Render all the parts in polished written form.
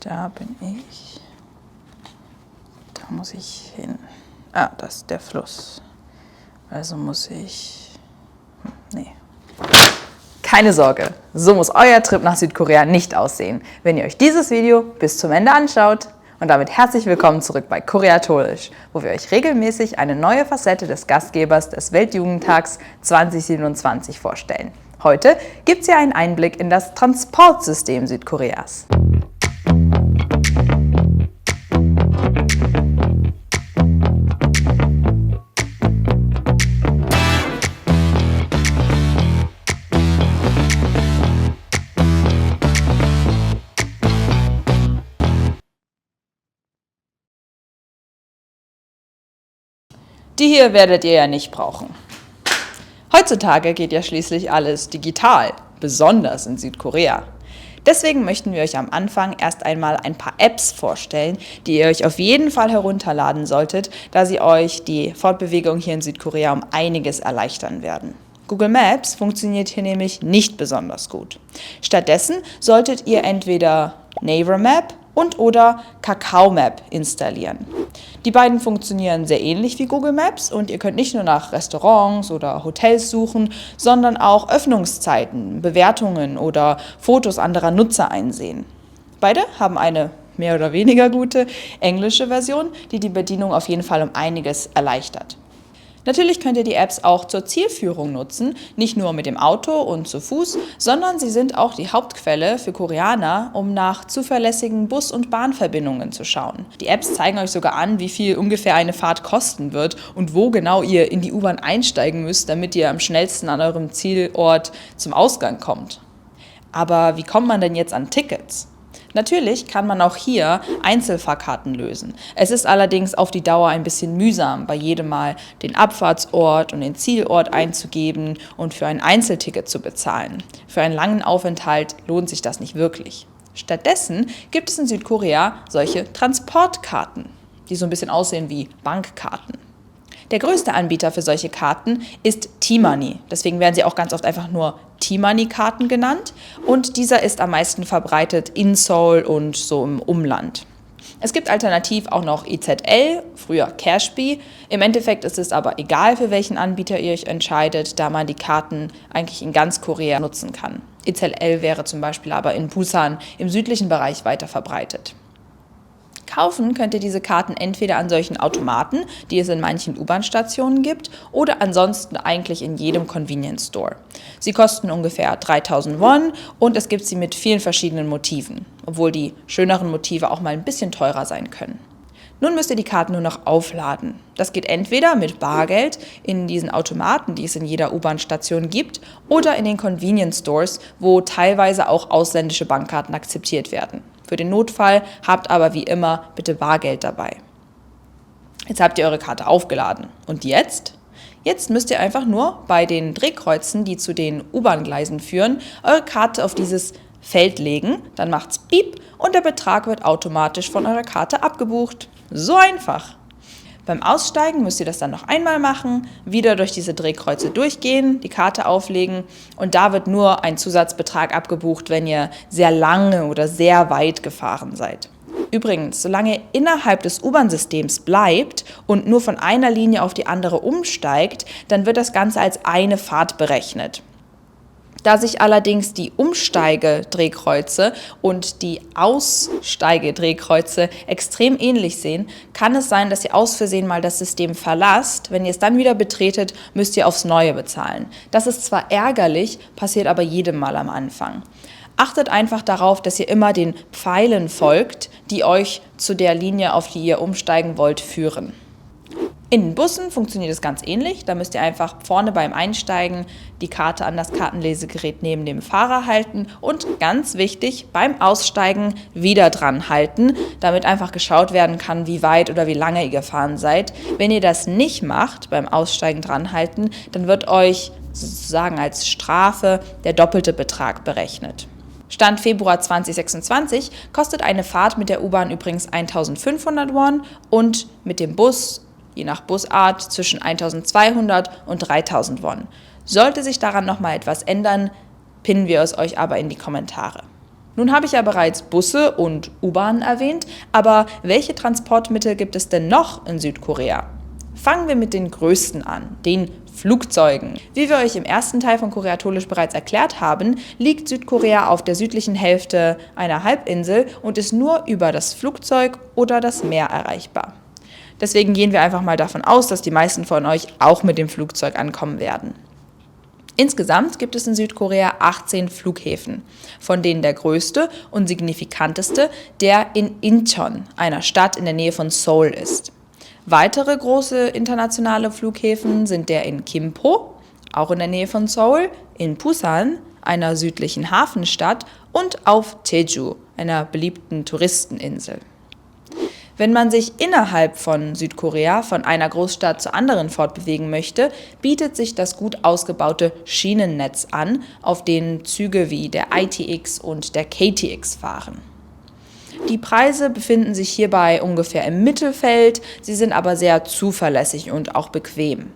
Da bin ich. Da muss ich hin. Ah, das ist der Fluss. Also muss ich... Nee. Keine Sorge, so muss euer Trip nach Südkorea nicht aussehen, wenn ihr euch dieses Video bis zum Ende anschaut. Und damit herzlich willkommen zurück bei Koreatorisch, wo wir euch regelmäßig eine neue Facette des Gastgebers des Weltjugendtags 2027 vorstellen. Heute gibt es hier einen Einblick in das Transportsystem Südkoreas. Die hier werdet ihr ja nicht brauchen. Heutzutage geht ja schließlich alles digital, besonders in Südkorea. Deswegen möchten wir euch am Anfang erst einmal ein paar Apps vorstellen, die ihr euch auf jeden Fall herunterladen solltet, da sie euch die Fortbewegung hier in Südkorea um einiges erleichtern werden. Google Maps funktioniert hier nämlich nicht besonders gut. Stattdessen solltet ihr entweder Naver Map oder Kakao Map installieren. Die beiden funktionieren sehr ähnlich wie Google Maps und ihr könnt nicht nur nach Restaurants oder Hotels suchen, sondern auch Öffnungszeiten, Bewertungen oder Fotos anderer Nutzer einsehen. Beide haben eine mehr oder weniger gute englische Version, die die Bedienung auf jeden Fall um einiges erleichtert. Natürlich könnt ihr die Apps auch zur Zielführung nutzen, nicht nur mit dem Auto und zu Fuß, sondern sie sind auch die Hauptquelle für Koreaner, um nach zuverlässigen Bus- und Bahnverbindungen zu schauen. Die Apps zeigen euch sogar an, wie viel ungefähr eine Fahrt kosten wird und wo genau ihr in die U-Bahn einsteigen müsst, damit ihr am schnellsten an eurem Zielort zum Ausgang kommt. Aber wie kommt man denn jetzt an Tickets? Natürlich kann man auch hier Einzelfahrkarten lösen. Es ist allerdings auf die Dauer ein bisschen mühsam, bei jedem Mal den Abfahrtsort und den Zielort einzugeben und für ein Einzelticket zu bezahlen. Für einen langen Aufenthalt lohnt sich das nicht wirklich. Stattdessen gibt es in Südkorea solche Transportkarten, die so ein bisschen aussehen wie Bankkarten. Der größte Anbieter für solche Karten ist T-Money. Deswegen werden sie auch ganz oft einfach nur T-Money-Karten genannt. Und dieser ist am meisten verbreitet in Seoul und so im Umland. Es gibt alternativ auch noch EZL, früher Cashby. Im Endeffekt ist es aber egal, für welchen Anbieter ihr euch entscheidet, da man die Karten eigentlich in ganz Korea nutzen kann. EZL wäre zum Beispiel aber in Busan im südlichen Bereich weiter verbreitet. Kaufen könnt ihr diese Karten entweder an solchen Automaten, die es in manchen U-Bahn-Stationen gibt, oder ansonsten eigentlich in jedem Convenience Store. Sie kosten ungefähr 3000 Won und es gibt sie mit vielen verschiedenen Motiven, obwohl die schöneren Motive auch mal ein bisschen teurer sein können. Nun müsst ihr die Karten nur noch aufladen. Das geht entweder mit Bargeld in diesen Automaten, die es in jeder U-Bahn-Station gibt, oder in den Convenience Stores, wo teilweise auch ausländische Bankkarten akzeptiert werden. Für den Notfall habt aber wie immer bitte Bargeld dabei. Jetzt habt ihr eure Karte aufgeladen. Und jetzt? Jetzt müsst ihr einfach nur bei den Drehkreuzen, die zu den U-Bahn-Gleisen führen, eure Karte auf dieses Feld legen, dann macht's Piep und der Betrag wird automatisch von eurer Karte abgebucht. So einfach. Beim Aussteigen müsst ihr das dann noch einmal machen, wieder durch diese Drehkreuze durchgehen, die Karte auflegen und da wird nur ein Zusatzbetrag abgebucht, wenn ihr sehr lange oder sehr weit gefahren seid. Übrigens, solange ihr innerhalb des U-Bahn-Systems bleibt und nur von einer Linie auf die andere umsteigt, dann wird das Ganze als eine Fahrt berechnet. Da sich allerdings die Umsteigedrehkreuze und die Aussteigedrehkreuze extrem ähnlich sehen, kann es sein, dass ihr aus Versehen mal das System verlasst. Wenn ihr es dann wieder betretet, müsst ihr aufs Neue bezahlen. Das ist zwar ärgerlich, passiert aber jedem Mal am Anfang. Achtet einfach darauf, dass ihr immer den Pfeilen folgt, die euch zu der Linie, auf die ihr umsteigen wollt, führen. In den Bussen funktioniert es ganz ähnlich. Da müsst ihr einfach vorne beim Einsteigen die Karte an das Kartenlesegerät neben dem Fahrer halten und ganz wichtig, beim Aussteigen wieder dran halten, damit einfach geschaut werden kann, wie weit oder wie lange ihr gefahren seid. Wenn ihr das nicht macht, beim Aussteigen dran halten, dann wird euch sozusagen als Strafe der doppelte Betrag berechnet. Stand Februar 2026 kostet eine Fahrt mit der U-Bahn übrigens 1500 Won und mit dem Bus je nach Busart zwischen 1200 und 3000 Won. Sollte sich daran nochmal etwas ändern, pinnen wir es euch aber in die Kommentare. Nun habe ich ja bereits Busse und U-Bahnen erwähnt, aber welche Transportmittel gibt es denn noch in Südkorea? Fangen wir mit den größten an, den Flugzeugen. Wie wir euch im ersten Teil von Koreatolisch bereits erklärt haben, liegt Südkorea auf der südlichen Hälfte einer Halbinsel und ist nur über das Flugzeug oder das Meer erreichbar. Deswegen gehen wir einfach mal davon aus, dass die meisten von euch auch mit dem Flugzeug ankommen werden. Insgesamt gibt es in Südkorea 18 Flughäfen, von denen der größte und signifikanteste der in Incheon, einer Stadt in der Nähe von Seoul, ist. Weitere große internationale Flughäfen sind der in Gimpo, auch in der Nähe von Seoul, in Busan, einer südlichen Hafenstadt, und auf Jeju, einer beliebten Touristeninsel. Wenn man sich innerhalb von Südkorea von einer Großstadt zur anderen fortbewegen möchte, bietet sich das gut ausgebaute Schienennetz an, auf denen Züge wie der ITX und der KTX fahren. Die Preise befinden sich hierbei ungefähr im Mittelfeld, sie sind aber sehr zuverlässig und auch bequem.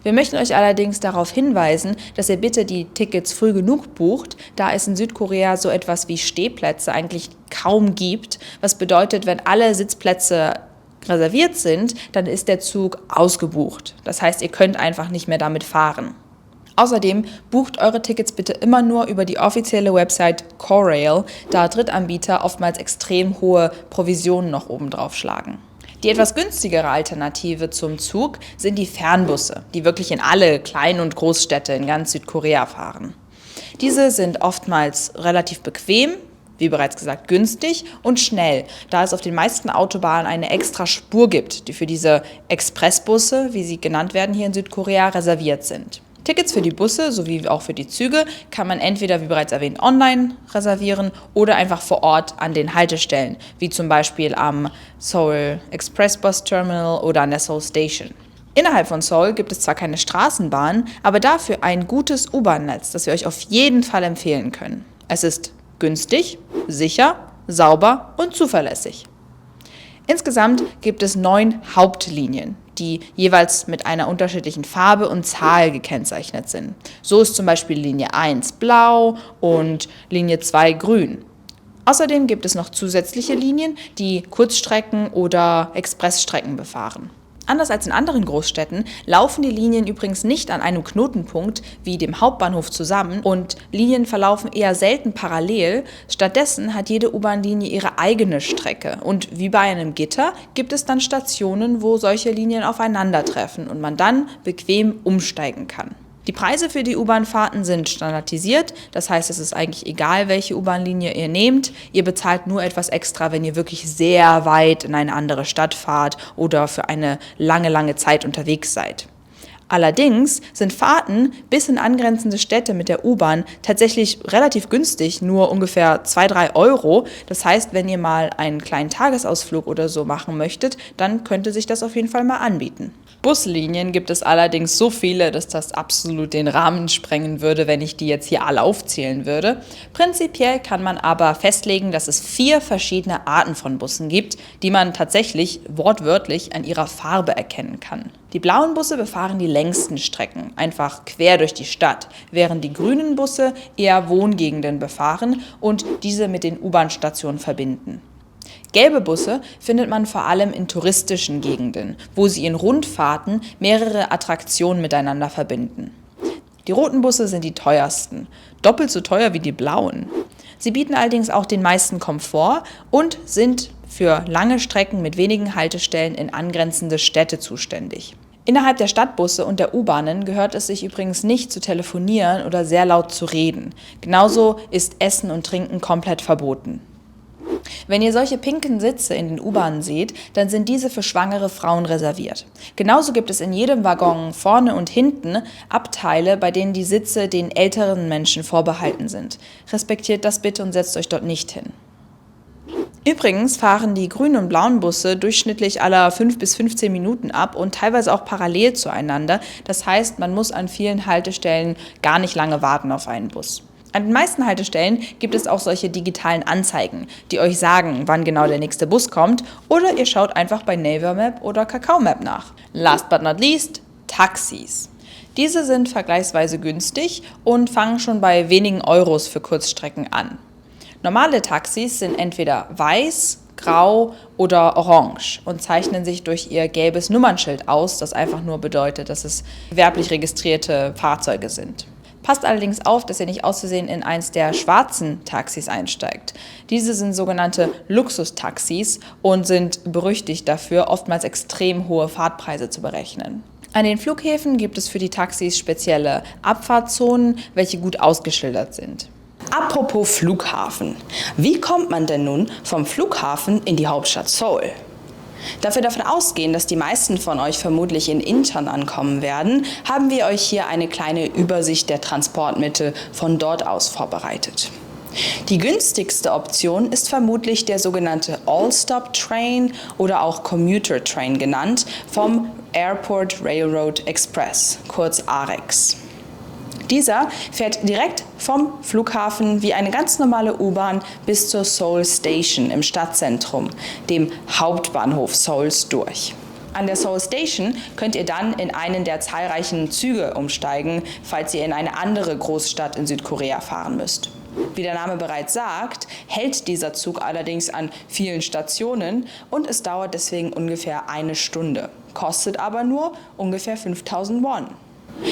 Wir möchten euch allerdings darauf hinweisen, dass ihr bitte die Tickets früh genug bucht, da es in Südkorea so etwas wie Stehplätze eigentlich kaum gibt, was bedeutet, wenn alle Sitzplätze reserviert sind, dann ist der Zug ausgebucht. Das heißt, ihr könnt einfach nicht mehr damit fahren. Außerdem bucht eure Tickets bitte immer nur über die offizielle Website Korail, da Drittanbieter oftmals extrem hohe Provisionen noch obendrauf schlagen. Die etwas günstigere Alternative zum Zug sind die Fernbusse, die wirklich in alle Klein- und Großstädte in ganz Südkorea fahren. Diese sind oftmals relativ bequem, wie bereits gesagt günstig und schnell, da es auf den meisten Autobahnen eine extra Spur gibt, die für diese Expressbusse, wie sie genannt werden hier in Südkorea, reserviert sind. Tickets für die Busse sowie auch für die Züge kann man entweder, wie bereits erwähnt, online reservieren oder einfach vor Ort an den Haltestellen, wie zum Beispiel am Seoul Express Bus Terminal oder an der Seoul Station. Innerhalb von Seoul gibt es zwar keine Straßenbahn, aber dafür ein gutes U-Bahn-Netz, das wir euch auf jeden Fall empfehlen können. Es ist günstig, sicher, sauber und zuverlässig. Insgesamt gibt es 9 Hauptlinien, die jeweils mit einer unterschiedlichen Farbe und Zahl gekennzeichnet sind. So ist zum Beispiel Linie 1 blau und Linie 2 grün. Außerdem gibt es noch zusätzliche Linien, die Kurzstrecken oder Expressstrecken befahren. Anders als in anderen Großstädten laufen die Linien übrigens nicht an einem Knotenpunkt wie dem Hauptbahnhof zusammen und Linien verlaufen eher selten parallel. Stattdessen hat jede U-Bahn-Linie ihre eigene Strecke und wie bei einem Gitter gibt es dann Stationen, wo solche Linien aufeinandertreffen und man dann bequem umsteigen kann. Die Preise für die U-Bahn-Fahrten sind standardisiert, das heißt, es ist eigentlich egal, welche U-Bahn-Linie ihr nehmt. Ihr bezahlt nur etwas extra, wenn ihr wirklich sehr weit in eine andere Stadt fahrt oder für eine lange Zeit unterwegs seid. Allerdings sind Fahrten bis in angrenzende Städte mit der U-Bahn tatsächlich relativ günstig, nur ungefähr 2-3 Euro. Das heißt, wenn ihr mal einen kleinen Tagesausflug oder so machen möchtet, dann könnte sich das auf jeden Fall mal anbieten. Buslinien gibt es allerdings so viele, dass das absolut den Rahmen sprengen würde, wenn ich die jetzt hier alle aufzählen würde. Prinzipiell kann man aber festlegen, dass es 4 verschiedene Arten von Bussen gibt, die man tatsächlich wortwörtlich an ihrer Farbe erkennen kann. Die blauen Busse befahren die längsten Strecken, einfach quer durch die Stadt, während die grünen Busse eher Wohngegenden befahren und diese mit den U-Bahn-Stationen verbinden. Gelbe Busse findet man vor allem in touristischen Gegenden, wo sie in Rundfahrten mehrere Attraktionen miteinander verbinden. Die roten Busse sind die teuersten, doppelt so teuer wie die blauen. Sie bieten allerdings auch den meisten Komfort und sind für lange Strecken mit wenigen Haltestellen in angrenzende Städte zuständig. Innerhalb der Stadtbusse und der U-Bahnen gehört es sich übrigens nicht zu telefonieren oder sehr laut zu reden. Genauso ist Essen und Trinken komplett verboten. Wenn ihr solche pinken Sitze in den U-Bahnen seht, dann sind diese für schwangere Frauen reserviert. Genauso gibt es in jedem Waggon vorne und hinten Abteile, bei denen die Sitze den älteren Menschen vorbehalten sind. Respektiert das bitte und setzt euch dort nicht hin. Übrigens fahren die grünen und blauen Busse durchschnittlich alle 5 bis 15 Minuten ab und teilweise auch parallel zueinander. Das heißt, man muss an vielen Haltestellen gar nicht lange warten auf einen Bus. An den meisten Haltestellen gibt es auch solche digitalen Anzeigen, die euch sagen, wann genau der nächste Bus kommt, oder ihr schaut einfach bei Naver Map oder Kakao Map nach. Last but not least, Taxis. Diese sind vergleichsweise günstig und fangen schon bei wenigen Euros für Kurzstrecken an. Normale Taxis sind entweder weiß, grau oder orange und zeichnen sich durch ihr gelbes Nummernschild aus, das einfach nur bedeutet, dass es gewerblich registrierte Fahrzeuge sind. Passt allerdings auf, dass ihr nicht aus Versehen in eins der schwarzen Taxis einsteigt. Diese sind sogenannte Luxustaxis und sind berüchtigt dafür, oftmals extrem hohe Fahrtpreise zu berechnen. An den Flughäfen gibt es für die Taxis spezielle Abfahrtzonen, welche gut ausgeschildert sind. Apropos Flughafen. Wie kommt man denn nun vom Flughafen in die Hauptstadt Seoul? Da wir davon ausgehen, dass die meisten von euch vermutlich in Incheon ankommen werden, haben wir euch hier eine kleine Übersicht der Transportmittel von dort aus vorbereitet. Die günstigste Option ist vermutlich der sogenannte All-Stop-Train oder auch Commuter Train genannt, vom Airport Railroad Express, kurz AREX. Dieser fährt direkt vom Flughafen wie eine ganz normale U-Bahn bis zur Seoul Station im Stadtzentrum, dem Hauptbahnhof Seouls, durch. An der Seoul Station könnt ihr dann in einen der zahlreichen Züge umsteigen, falls ihr in eine andere Großstadt in Südkorea fahren müsst. Wie der Name bereits sagt, hält dieser Zug allerdings an vielen Stationen und es dauert deswegen ungefähr eine Stunde, kostet aber nur ungefähr 5.000 Won.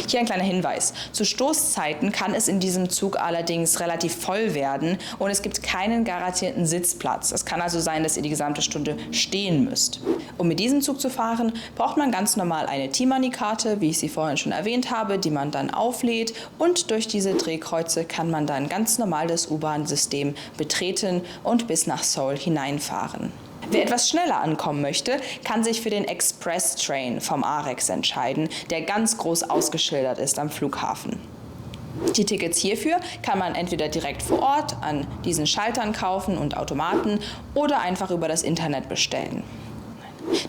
Hier ein kleiner Hinweis. Zu Stoßzeiten kann es in diesem Zug allerdings relativ voll werden und es gibt keinen garantierten Sitzplatz. Es kann also sein, dass ihr die gesamte Stunde stehen müsst. Um mit diesem Zug zu fahren, braucht man ganz normal eine T-Money-Karte, wie ich sie vorhin schon erwähnt habe, die man dann auflädt, und durch diese Drehkreuze kann man dann ganz normal das U-Bahn-System betreten und bis nach Seoul hineinfahren. Wer etwas schneller ankommen möchte, kann sich für den Express Train vom AREX entscheiden, der ganz groß ausgeschildert ist am Flughafen. Die Tickets hierfür kann man entweder direkt vor Ort an diesen Schaltern kaufen und Automaten oder einfach über das Internet bestellen.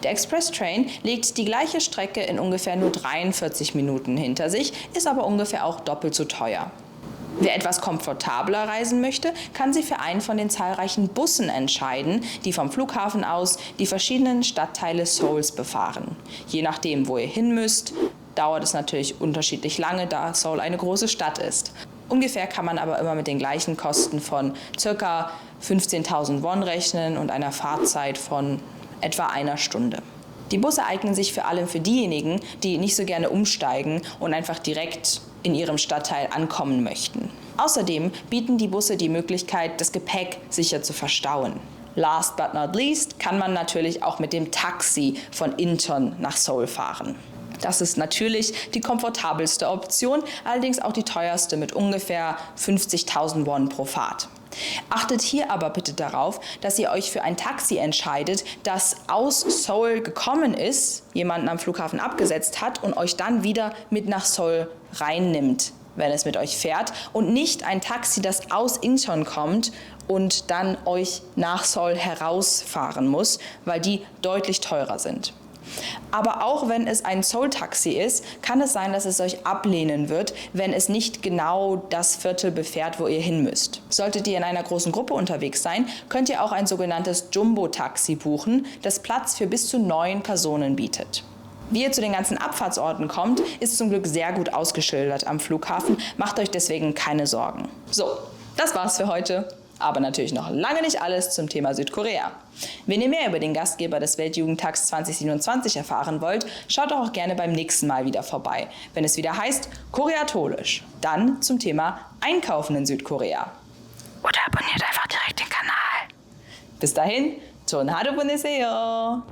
Der Express Train legt die gleiche Strecke in ungefähr nur 43 Minuten hinter sich, ist aber ungefähr auch doppelt so teuer. Wer etwas komfortabler reisen möchte, kann sich für einen von den zahlreichen Bussen entscheiden, die vom Flughafen aus die verschiedenen Stadtteile Seouls befahren. Je nachdem, wo ihr hin müsst, dauert es natürlich unterschiedlich lange, da Seoul eine große Stadt ist. Ungefähr kann man aber immer mit den gleichen Kosten von ca. 15.000 Won rechnen und einer Fahrzeit von etwa einer Stunde. Die Busse eignen sich vor allem für diejenigen, die nicht so gerne umsteigen und einfach direkt in ihrem Stadtteil ankommen möchten. Außerdem bieten die Busse die Möglichkeit, das Gepäck sicher zu verstauen. Last but not least kann man natürlich auch mit dem Taxi von Incheon nach Seoul fahren. Das ist natürlich die komfortabelste Option, allerdings auch die teuerste mit ungefähr 50.000 Won pro Fahrt. Achtet hier aber bitte darauf, dass ihr euch für ein Taxi entscheidet, das aus Seoul gekommen ist, jemanden am Flughafen abgesetzt hat und euch dann wieder mit nach Seoul reinnimmt, wenn es mit euch fährt, und nicht ein Taxi, das aus Incheon kommt und dann euch nach Seoul herausfahren muss, weil die deutlich teurer sind. Aber auch wenn es ein Seoul-Taxi ist, kann es sein, dass es euch ablehnen wird, wenn es nicht genau das Viertel befährt, wo ihr hin müsst. Solltet ihr in einer großen Gruppe unterwegs sein, könnt ihr auch ein sogenanntes Jumbo-Taxi buchen, das Platz für bis zu 9 Personen bietet. Wie ihr zu den ganzen Abfahrtsorten kommt, ist zum Glück sehr gut ausgeschildert am Flughafen. Macht euch deswegen keine Sorgen. So, das war's für heute. Aber natürlich noch lange nicht alles zum Thema Südkorea. Wenn ihr mehr über den Gastgeber des Weltjugendtags 2027 erfahren wollt, schaut doch auch gerne beim nächsten Mal wieder vorbei, wenn es wieder heißt Koreatolisch. Dann zum Thema Einkaufen in Südkorea. Oder abonniert einfach direkt den Kanal. Bis dahin, 좋은 하루 보내세요.